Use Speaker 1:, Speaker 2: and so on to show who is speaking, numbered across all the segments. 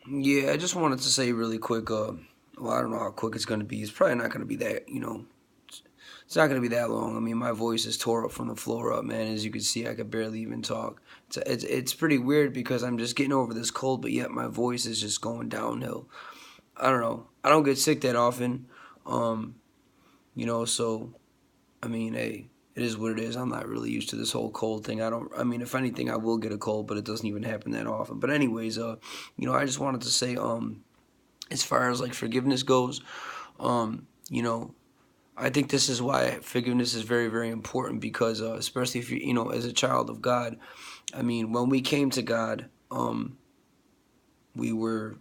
Speaker 1: Yeah, I just wanted to say really quick. Well, I don't know how quick it's gonna be. It's probably not gonna be that. It's not gonna be that long. I mean, my voice is tore up from the floor up, man. As you can see, I could barely even talk. It's pretty weird because I'm just getting over this cold, but yet my voice is just going downhill. I don't know. I don't get sick that often. Um, so I mean, hey, it is what it is. I'm not really used to this whole cold thing. I don't. I mean, if anything, I will get a cold, but it doesn't even happen that often. But anyways, I just wanted to say, as far as like forgiveness goes, um, you know, I think this is why forgiveness is very, very important because, especially if as a child of God, I mean, when we came to God, we were,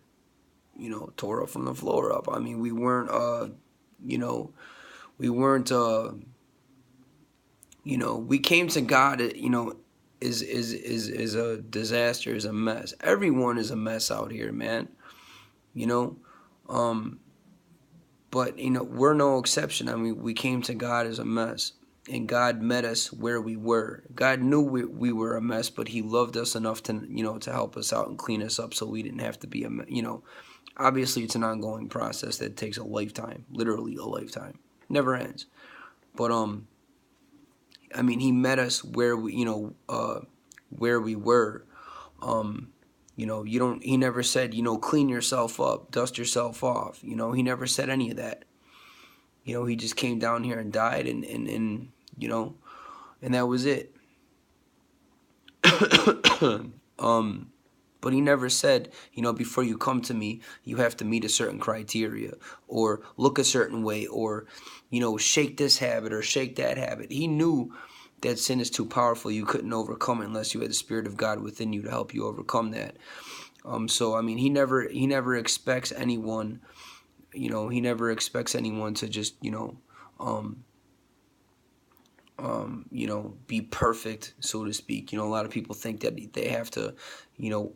Speaker 1: tore up from the floor up. I mean, you know, we weren't, we came to God, is a disaster, is a mess. Everyone is a mess out here, man. You know, um, But we're no exception. I mean, we came to God as a mess, and God met us where we were. God knew we were a mess, but He loved us enough to help us out and clean us up, so we didn't have to be Obviously, it's an ongoing process that takes a lifetime, literally a lifetime, never ends. But I mean, He met us where we were. Um, you don't. He never said, clean yourself up, dust yourself off. He never said any of that. He just came down here and died, and and that was it. um, but he never said, before you come to me, you have to meet a certain criteria, or look a certain way, or shake this habit or shake that habit. He knew that sin is too powerful. You couldn't overcome it unless you had the Spirit of God within you to help you overcome that. So I mean, he never expects anyone. He never expects anyone to just um, be perfect, so to speak. A lot of people think that they have to,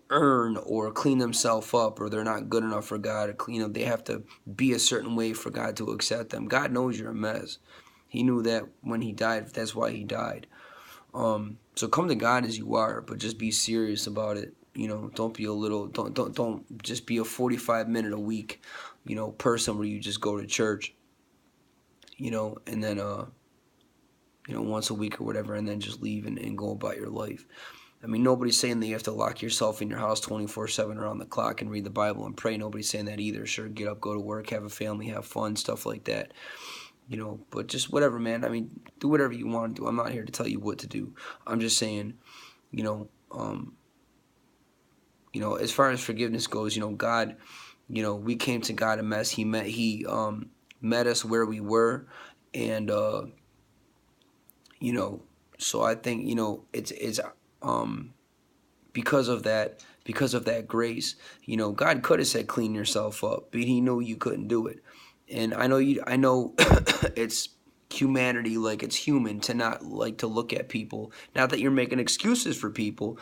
Speaker 1: earn or clean themselves up, or they're not good enough for God. They have to be a certain way for God to accept them. God knows you're a mess. He knew that when He died. That's why He died. So come to God as you are, but just be serious about it. Don't be a little. Don't just be a 45-minute a week, person where you just go to church, and then once a week or whatever, and then just leave and go about your life. I mean, nobody's saying that you have to lock yourself in your house 24/7 around the clock and read the Bible and pray. Nobody's saying that either. Sure, get up, go to work, have a family, have fun, stuff like that. But just whatever, man. I mean, do whatever you want to do. I'm not here to tell you what to do. I'm just saying, you know, um, as far as forgiveness goes, God, we came to God a mess. He met us where we were, and you know so I think it's um because of that grace. God could have said clean yourself up, but He knew you couldn't do it. And I know it's humanity, like it's human to not like to look at people, not that you're making excuses for people,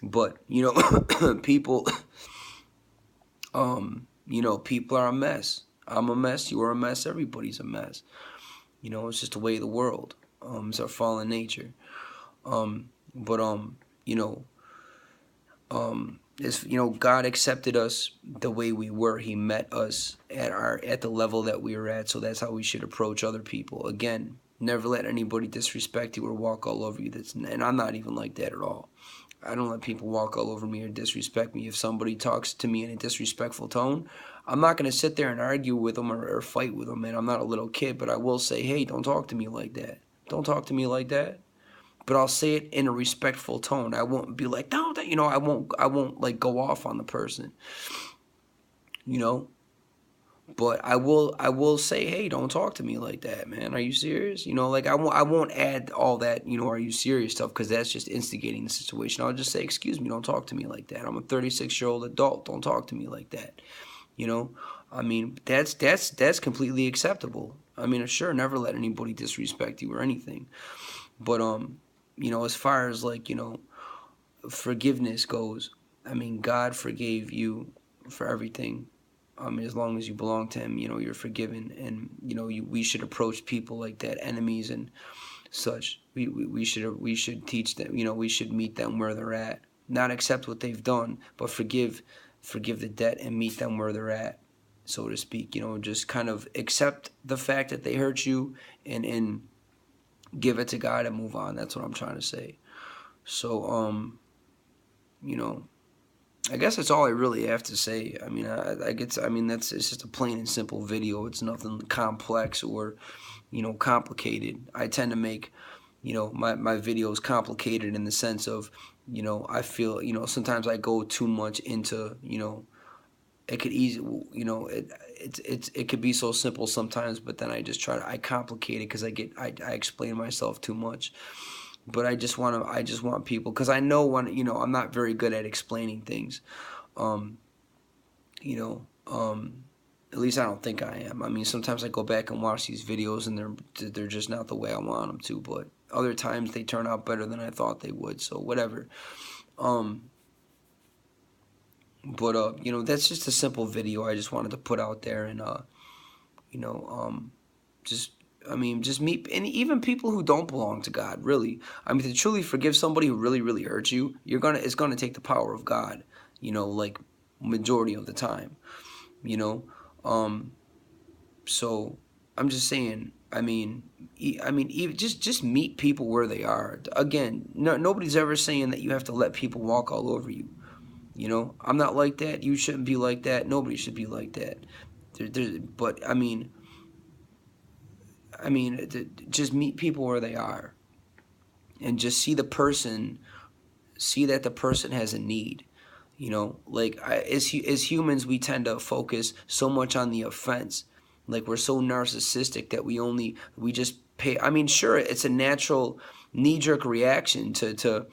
Speaker 1: but people people are a mess. I'm a mess, you're a mess, everybody's a mess. It's just the way of the world. It's our fallen nature. But you know, is God accepted us the way we were. He met us at the level that we were at. So that's how we should approach other people. Again, never let anybody disrespect you or walk all over you. And I'm not even like that at all. I don't let people walk all over me or disrespect me. If somebody talks to me in a disrespectful tone, I'm not going to sit there and argue with them or fight with them. And I'm not a little kid, but I will say, hey, don't talk to me like that. Don't talk to me like that. But I'll say it in a respectful tone. I won't be like, no, I won't like go off on the person, you know. But I will say, hey, don't talk to me like that, man. Are you serious? Like I won't add all that, are you serious stuff, because that's just instigating the situation. I'll just say, excuse me, don't talk to me like that. I'm a 36-year-old adult. Don't talk to me like that. You know, I mean, that's completely acceptable. I mean, sure, never let anybody disrespect you or anything. But as far as like forgiveness goes, I mean, God forgave you for everything. As long as you belong to Him, you're forgiven, and we should approach people like that, enemies and such. We should teach them. We should meet them where they're at, not accept what they've done, but forgive forgive the debt and meet them where they're at, so to speak. Just kind of accept the fact that they hurt you, and give it to God and move on. That's what I'm trying to say. So I guess that's all I really have to say. I mean, it's just a plain and simple video. It's nothing complex or complicated. I tend to make my videos complicated in the sense of I feel sometimes I go too much into it could easily it could be so simple sometimes, but then I complicate it because I explain myself too much. But I just want people, because I know I'm not very good at explaining things. You know, at least I don't think I am. I mean, sometimes I go back and watch these videos and they're just not the way I want them to. But other times they turn out better than I thought they would. So whatever. That's just a simple video I just wanted to put out there, and just meet, and even people who don't belong to God, really. I mean, to truly forgive somebody who really, really hurts you, it's gonna take the power of God, like majority of the time, So I'm just saying. Even just meet people where they are. Again, nobody's ever saying that you have to let people walk all over you. I'm not like that. You shouldn't be like that. Nobody should be like that. But just meet people where they are, and just see that the person has a need. As humans, we tend to focus so much on the offense. Like, we're so narcissistic that we just pay. I mean, sure, it's a natural knee-jerk reaction to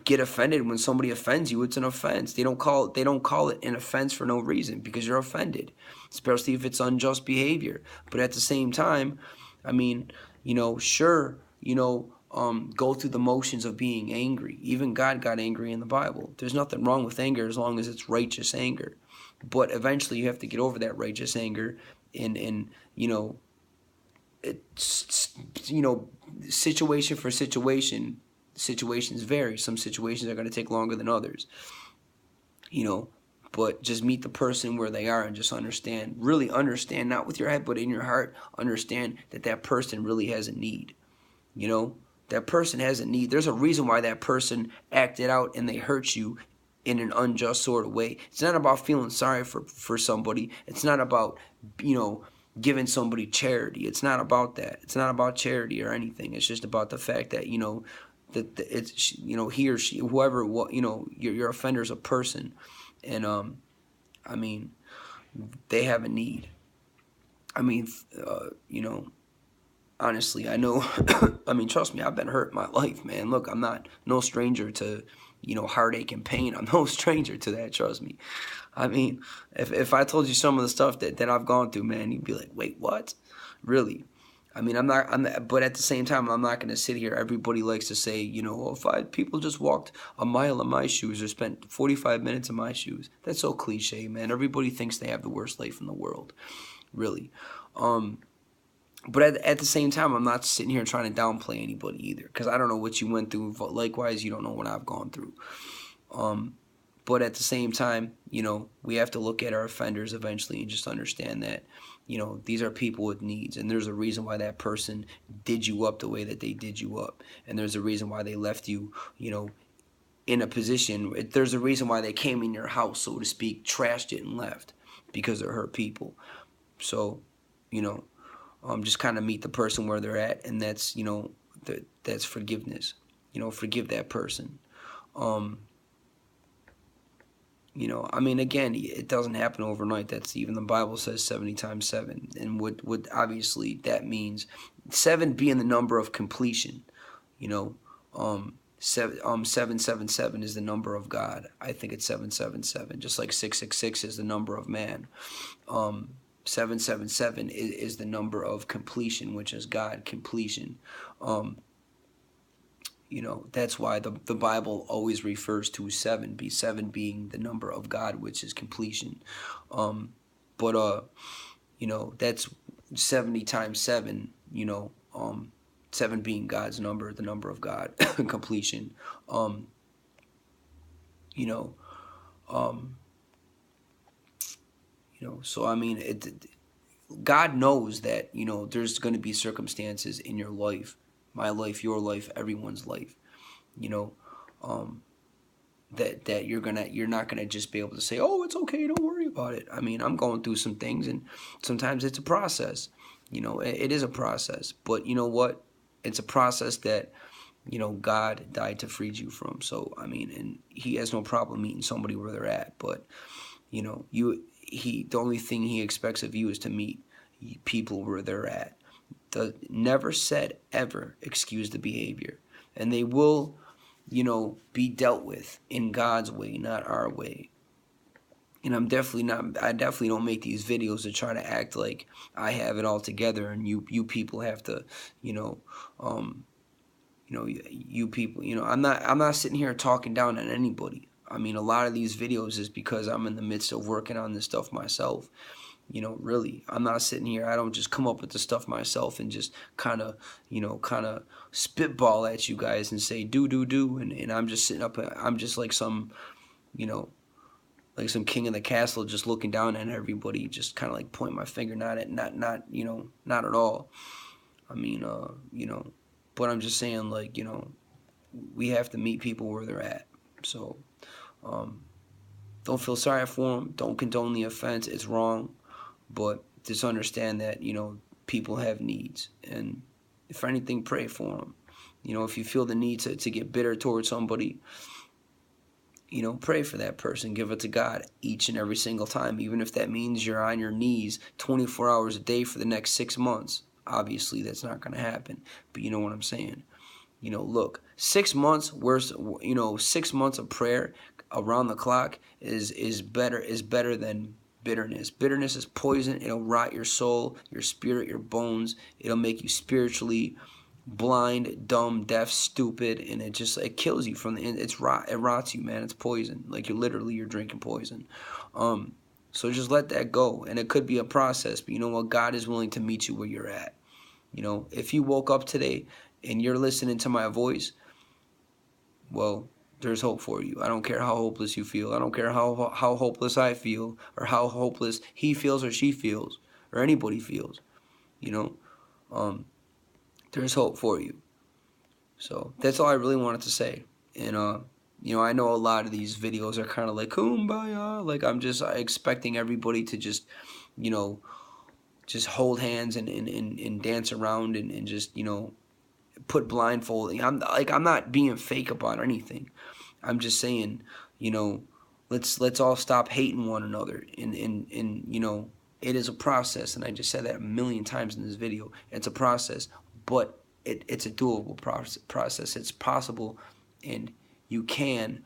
Speaker 1: get offended when somebody offends you. It's an offense. They don't call it an offense for no reason, because you're offended, especially if it's unjust behavior. But at the same time, sure, go through the motions of being angry. Even God got angry in the Bible. There's nothing wrong with anger as long as it's righteous anger. But eventually you have to get over that righteous anger, and situation for situation. Situations vary. Some situations are going to take longer than others. But just meet the person where they are and just really understand, not with your head, but in your heart, understand that person really has a need. That person has a need. There's a reason why that person acted out and they hurt you in an unjust sort of way. It's not about feeling sorry for somebody. It's not about, giving somebody charity. It's not about that. It's not about charity or anything. It's just about the fact that, that it's, he or she, whoever, your offender's a person. And, they have a need. Honestly, I know, trust me, I've been hurt in my life, man. Look, I'm no stranger to, heartache and pain. I'm no stranger to that, trust me. If I told you some of the stuff that I've gone through, man, you'd be like, wait, what? Really? But at the same time, I'm not going to sit here. Everybody likes to say, if people just walked a mile in my shoes or spent 45 minutes in my shoes. That's so cliche, man. Everybody thinks they have the worst life in the world, really. But at the same time, I'm not sitting here trying to downplay anybody either, because I don't know what you went through. Likewise, you don't know what I've gone through. But at the same time, we have to look at our offenders eventually and just understand that, these are people with needs, and there's a reason why that person did you up the way that they did you up, and there's a reason why they left you, in a position. There's a reason why they came in your house, so to speak, trashed it and left, because they're hurt people. So, just kind of meet the person where they're at, and that's, that's forgiveness. Forgive that person. Again, it doesn't happen overnight. That's even the Bible says 70 times 7. And what obviously that means, 7 being the number of completion. 777 is the number of God. I think it's 777, just like 666 is the number of man. 777 is the number of completion, which is God, completion. That's why the Bible always refers to 7 being the number of God, which is completion. That's 70 times 7, 7 being God's number, the number of God, completion. So I mean, God knows that, there's going to be circumstances in your life, my life, your life, everyone's life, you know, um, that you're not gonna just be able to say, oh, it's okay, don't worry about it. I mean, I'm going through some things, and sometimes it's a process. It is a process, but you know what? It's a process that God died to free you from. So I mean, and He has no problem meeting somebody where they're at, but the only thing He expects of you is to meet people where they're at. Never said ever excuse the behavior, and they will be dealt with in God's way, not our way. And I definitely don't make these videos to try to act like I have it all together, and you people have to, um, you people, I'm not sitting here talking down on anybody. I mean, a lot of these videos is because I'm in the midst of working on this stuff myself. Really, I'm not sitting here. I don't just come up with the stuff myself and just kind of spitball at you guys and say do, and I'm just sitting up. I'm just like some, like some king in the castle, just looking down at everybody, just kind of like pointing my finger, not at all. I mean, but I'm just saying, like, we have to meet people where they're at. So, don't feel sorry for them. Don't condone the offense. It's wrong. But just understand that, people have needs. And if anything, pray for them. If you feel the need to get bitter towards somebody, pray for that person. Give it to God each and every single time. Even if that means you're on your knees 24 hours a day for the next 6 months. Obviously, that's not going to happen. But you know what I'm saying? Look, 6 months worth, 6 months of prayer around the clock is better than bitterness. Bitterness is poison. It'll rot your soul, your spirit, your bones. It'll make you spiritually blind, dumb, deaf, stupid, and it kills you from the end. It rots you, man. It's poison. Like you're drinking poison. So just let that go. And it could be a process, but you know what? God is willing to meet you where you're at. If you woke up today and you're listening to my voice, well, there's hope for you. I don't care how hopeless you feel. I don't care how hopeless I feel, or how hopeless he feels or she feels, or anybody feels. There's hope for you. So that's all I really wanted to say. And I know a lot of these videos are kind of like kumbaya, like I'm just expecting everybody to just hold hands and dance around and just put blindfolding. I'm not being fake about anything. I'm just saying, let's all stop hating one another. And it is a process, and I just said that a million times in this video. It's a process, but it's a doable process. It's possible, and you can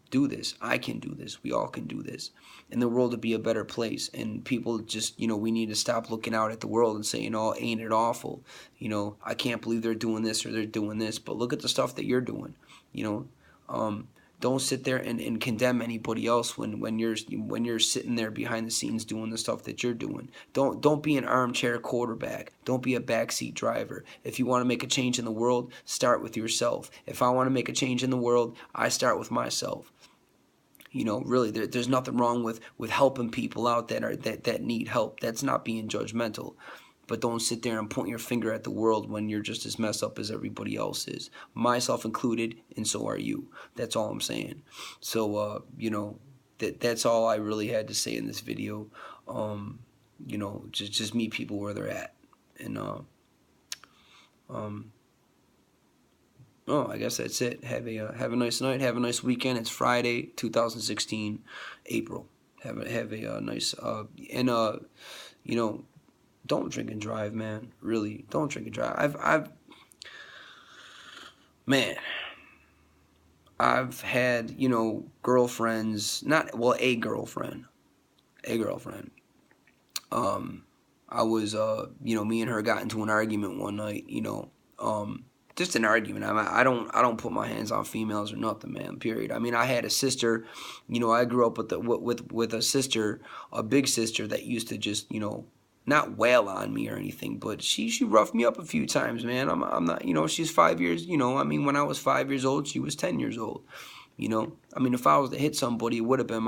Speaker 1: do this. I can do this. We all can do this. And the world would be a better place. And people just, we need to stop looking out at the world and saying, oh, ain't it awful? I can't believe they're doing this or they're doing this. But look at the stuff that you're doing. Don't sit there and condemn anybody else when you're sitting there behind the scenes doing the stuff that you're doing. Don't be an armchair quarterback. Don't be a backseat driver. If you want to make a change in the world, start with yourself. If I want to make a change in the world, I start with myself. Really, there's nothing wrong with helping people out that need help. That's not being judgmental. But don't sit there and point your finger at the world when you're just as messed up as everybody else is, myself included, and so are you. That's all I'm saying. So, that's all I really had to say in this video. Just meet people where they're at. And, I guess that's it. Have a nice night. Have a nice weekend. It's Friday, 2016, April. Have a nice, don't drink and drive, man. Really, don't drink and drive. I've had, girlfriends, a girlfriend. I was, me and her got into an argument one night, just an argument. I don't put my hands on females or nothing, man. Period. I mean, I had a sister, I grew up with a sister, a big sister that used to just, not wail on me or anything, but she roughed me up a few times, man. I'm not, she's 5 years, when I was 5 years old, she was 10 years old, I mean, if I was to hit somebody, it would have been my